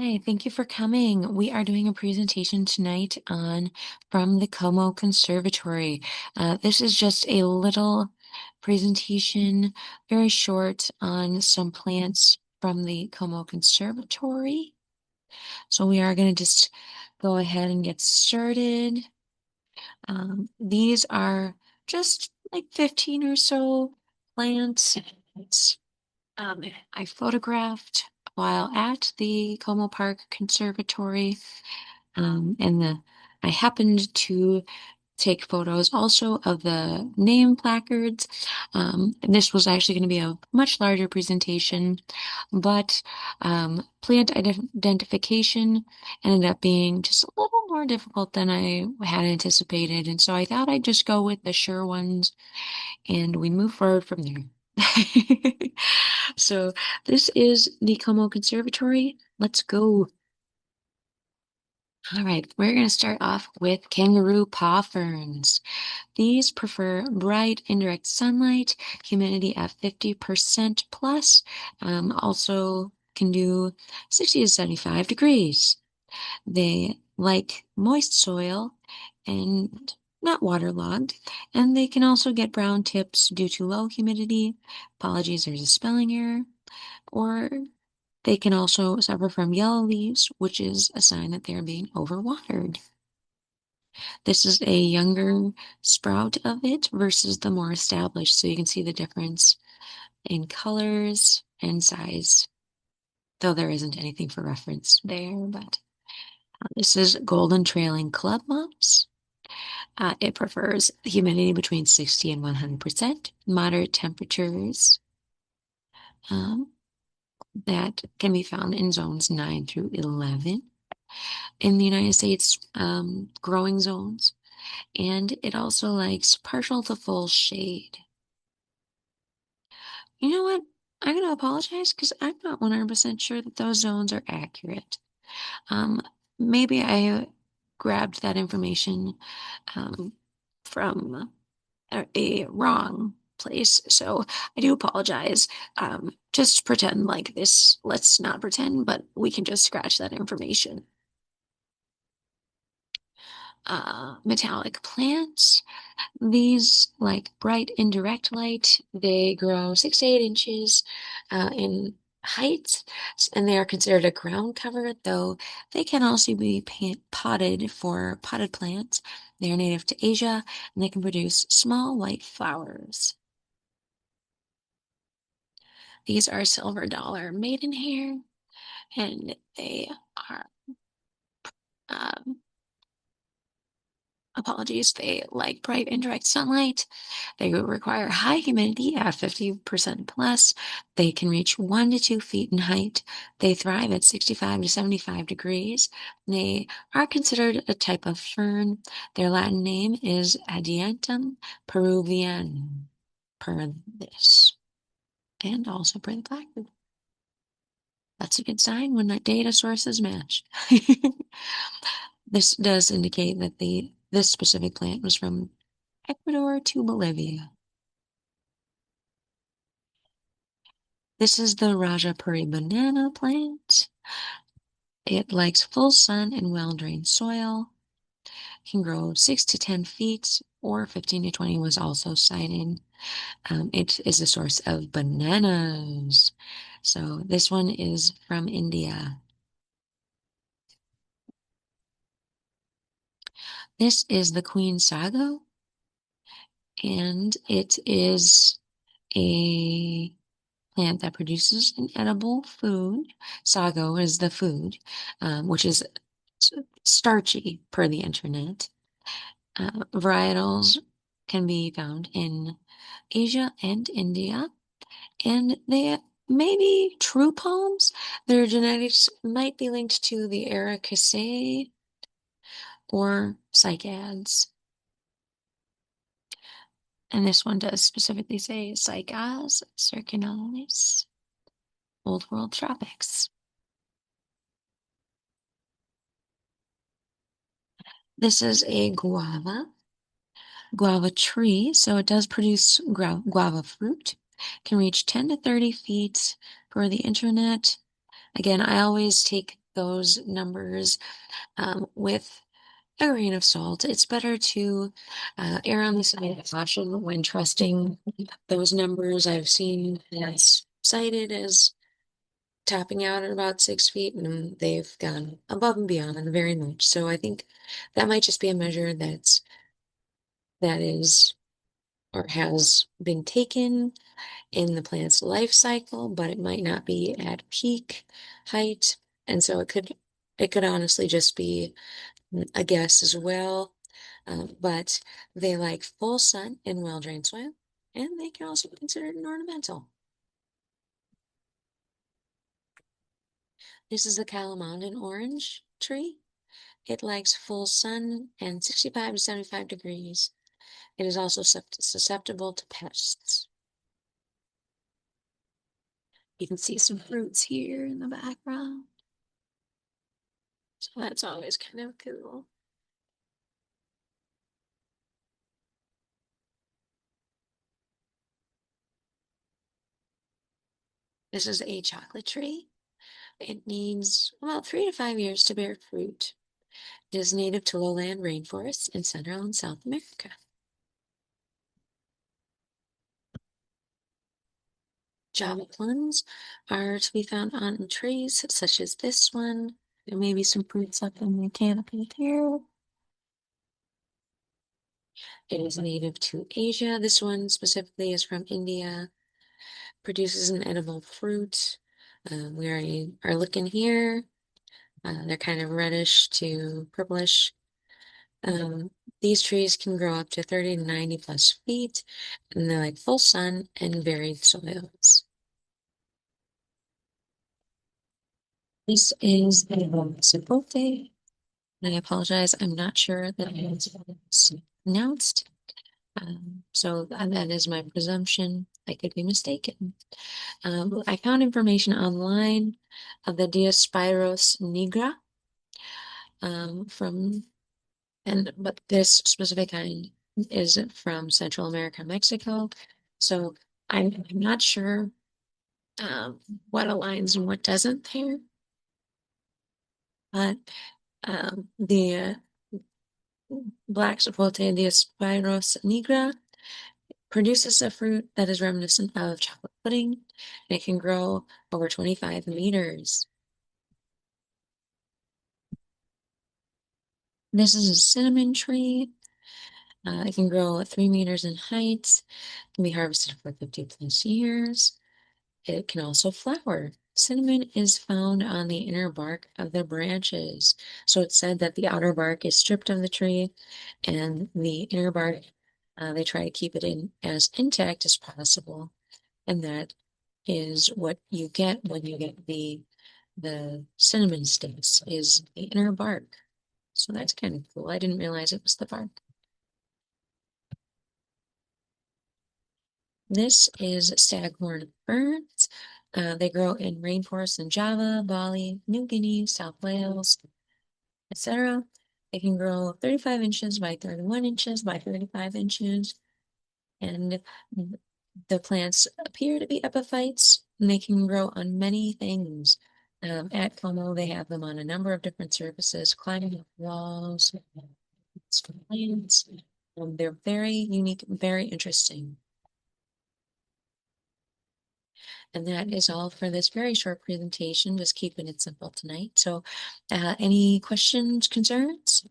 Hi, thank you for coming. We are doing a presentation tonight on from the Como Conservatory. This is just a little presentation, very short, on some plants from the Como Conservatory. So we are going to just go ahead and get started. These are just like 15 or so plants. Um, I photographed while at the Como Park Conservatory, and I happened to take photos also of the name placards. And this was actually going to be a much larger presentation, but plant identification ended up being just a little more difficult than I had anticipated, and so I thought I'd just go with the sure ones, and we move forward from there. So this is the Como Conservatory. Let's go. All right, we're going to start off with kangaroo paw ferns. These prefer bright, indirect sunlight, humidity at 50% plus, also can do 60 to 75 degrees. They like moist soil and not waterlogged, and they can also get brown tips due to low humidity. Apologies, there's a spelling error. Or they can also suffer from yellow leaves, which is a sign that they're being overwatered. This is a younger sprout of it versus the more established, so you can see the difference in colors and size, though there isn't anything for reference there, but this is golden trailing club moss. It prefers humidity between 60 and 100%, moderate temperatures that can be found in zones 9 through 11 in the United States growing zones. And it also likes partial to full shade. You know what? I'm going to apologize because I'm not 100% sure that those zones are accurate. Um, Maybe I grabbed that information um, from a wrong place. So I do apologize. Just pretend like this. Let's not pretend, but we can just scratch that information. Metallic plants. These like bright indirect light. They grow 6 to 8 inches in height, and they are considered a ground cover, though they can also be potted for potted plants. They are native to Asia, and they can produce small white flowers. These are silver dollar maidenhair, and they are um, apologies, they like bright indirect sunlight. They require high humidity at 50% plus. They can reach 1 to 2 feet in height. They thrive at 65 to 75 degrees. They are considered a type of fern. Their Latin name is Adiantum peruvianum, per this, and also per the placard. That's a good sign when the data sources match. This does indicate that this specific plant was from Ecuador to Bolivia. This is the Rajapuri banana plant. It likes full sun and well-drained soil. Can grow 6 to 10 feet, or 15 to 20 was also cited. It is a source of bananas. So this one is from India. This is the Queen Sago, and it is a plant that produces an edible food. Sago is the food, which is starchy per the internet. Varietals can be found in Asia and India, and they may be true palms. Their genetics might be linked to the Ericaceae or cycads. And this one does specifically say cycads circinalis, Old World Tropics. This is a guava tree, so it does produce guava fruit. Can reach 10 to 30 feet per the internet. Again, I always take those numbers with a grain of salt. It's better to err on the side of caution when trusting those numbers. I've seen that's cited as topping out at about 6 feet, and they've gone above and beyond very much. So I think that might just be a measure that is or has been taken in the plant's life cycle, but it might not be at peak height. And so it could honestly just be a guess as well. But they like full sun and well-drained soil, and they can also be considered an ornamental. This is the Calamandan orange tree. It likes full sun and 65 to 75 degrees. It is also susceptible to pests. You can see some fruits here in the background. So that's always kind of cool. This is a chocolate tree. It needs about 3 to 5 years to bear fruit. It is native to lowland rainforests in Central and South America. Java plums are to be found on trees such as this one. There may be some fruits up in the canopy here. It is native to Asia. This one specifically is from India. Produces an edible fruit. We already are looking here. They're kind of reddish to purplish. These trees can grow up to 30 to 90 plus feet, and they like full sun and varied soils. This is the sapote. I apologize. I'm not sure that it's pronounced. So that is my presumption. I could be mistaken. I found information online of the Diospyros nigra but this specific kind is from Central America, Mexico. So I'm not sure what aligns and what doesn't there. But the black sapote Diospyros nigra produces a fruit that is reminiscent of chocolate pudding, and it can grow over 25 meters. This is a cinnamon tree. It can grow at 3 meters in height, can be harvested for 50 plus years. It can also flower. Cinnamon is found on the inner bark of the branches. So it's said that the outer bark is stripped of the tree, and the inner bark, they try to keep it in as intact as possible. And that is what you get when you get the cinnamon sticks, is the inner bark. So that's kind of cool. I didn't realize it was the bark. This is staghorn ferns. They grow in rainforests in Java, Bali, New Guinea, South Wales, etc. They can grow 35 inches by 31 inches by 35 inches. And the plants appear to be epiphytes, and they can grow on many things. At Como, they have them on a number of different surfaces, climbing up walls, plants. They're very unique, very interesting. And that is all for this very short presentation, just keeping it simple tonight. So any questions, concerns?